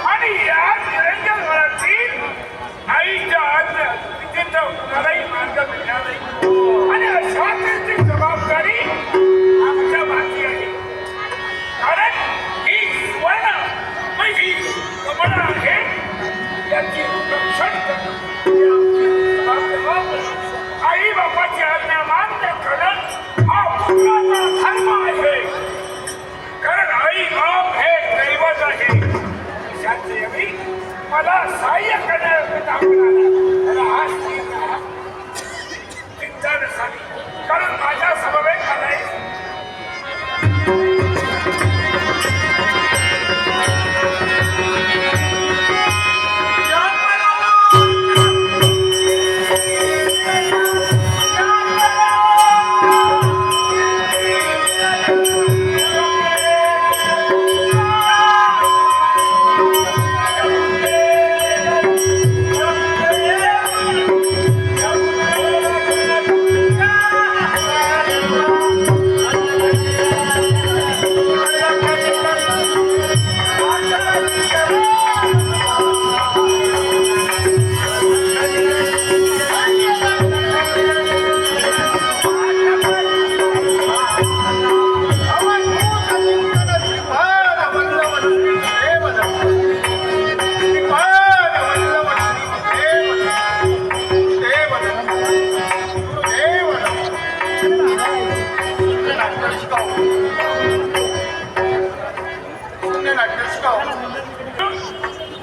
आणि या निरंजन वनातील आईच्या आज्ञा विजेचा कुणालाही मार्ग मिळणार नाही आणि अशा त्याची जबाबदारी आमच्या माती आहे. कारण ही सुवर्ण ही कमळ आहे याची रक्षण आई बापाची आज्ञा मान्य करणं हा पुत्राचा धर्म आहे. कारण आई बाप हे दैवत आहे. शांती मला सहाय्य करण्याचा चिंता नसावी कारण माझ्या समवेत आलाय.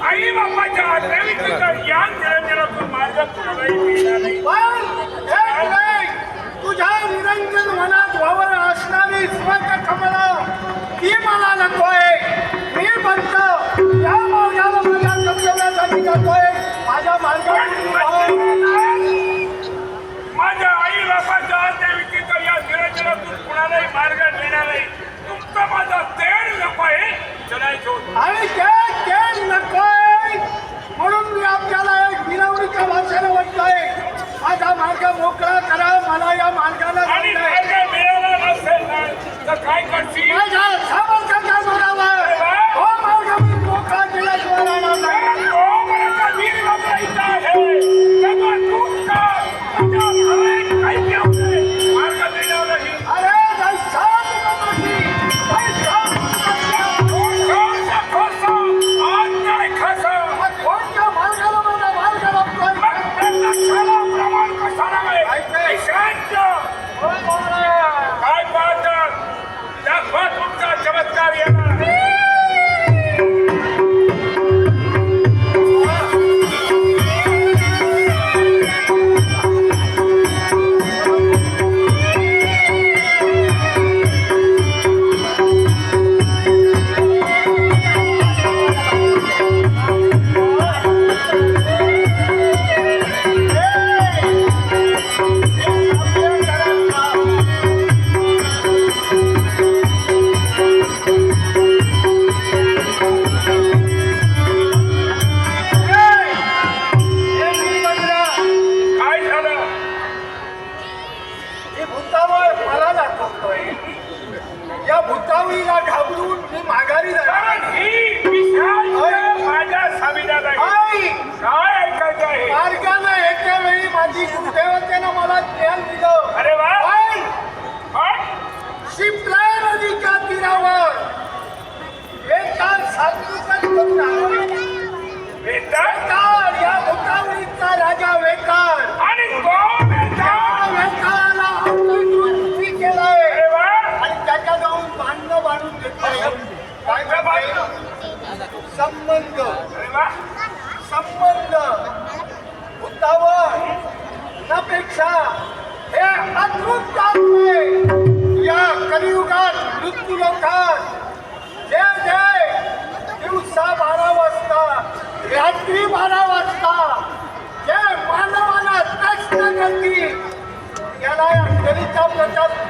आई बापाच्या आज्ञेविरुद्ध या निरंजनातून मार्ग कुणालाही मिळणार नाही. तुझ्या निरंजन मनात वावर असणारी स्वर्ग कमळ ती मला नकोय. मी म्हणतो या मार्गाला माझ्या कर्तव्यासाठी जातोय. माझ्या मार्गावर माझ्या आई बापाच्या आज्ञेविरुद्ध या निरंजनातून कुणालाही मार्ग मिळणार नाही. तुमचा माझा तेढ नको आहे चलायचो आणि ते नकोय म्हणून मी आपल्याला एक विनवणीच्या भाषेने म्हटलंय. माझा मार्ग मोकळा करा. मला या मार्गाला आणि मार्ग मिळाला नसेल ना तर काय करशील? माझ्या सामर्थ्याच्या जोरावर तो मार्ग मी मोकळा केल्याशिवाय राहणार नाही. तो मला वीर वापरायचा आहे तेव्हा तू का तुझ्या घरात काही घेऊ नये. मार्ग मिळाला नाही. अरे जैसात नकोशी, जैसात आज नाही खासा कोणत्या मार्गाला माझा मार्ग लागतोय? लक्षाला प्रमाण कशाला आहे? शांत काय पाहतात दाखवा तुमचा चमत्कार येणार. या भूतावळीला घाबरून मी माघारी कारण ही विशाल माझ्या साविधान आहे. काय ऐकायचं आहे? मार्गाने एके वेळी माझी गुरुदेवतेनं मला ज्ञान दिलं. अरे वा शिप्रा नदीच्या तीरावर वेताळ सात्विकच करून आला. वेताळ या भूतावळीचा राजा वेताळ आणि तो वेताळाला आपलं केलंय आणि त्याच्या जाऊन बांधणं बांधून घेतलंय. काय संबंध भूतावर पेक्षा हे अद्भुत या कलियुगात मृत्यू लोकात जे दिवसा 12 वाजता रात्री 12 वाजता जे मानवाला नाही अंजलीचा प्रताप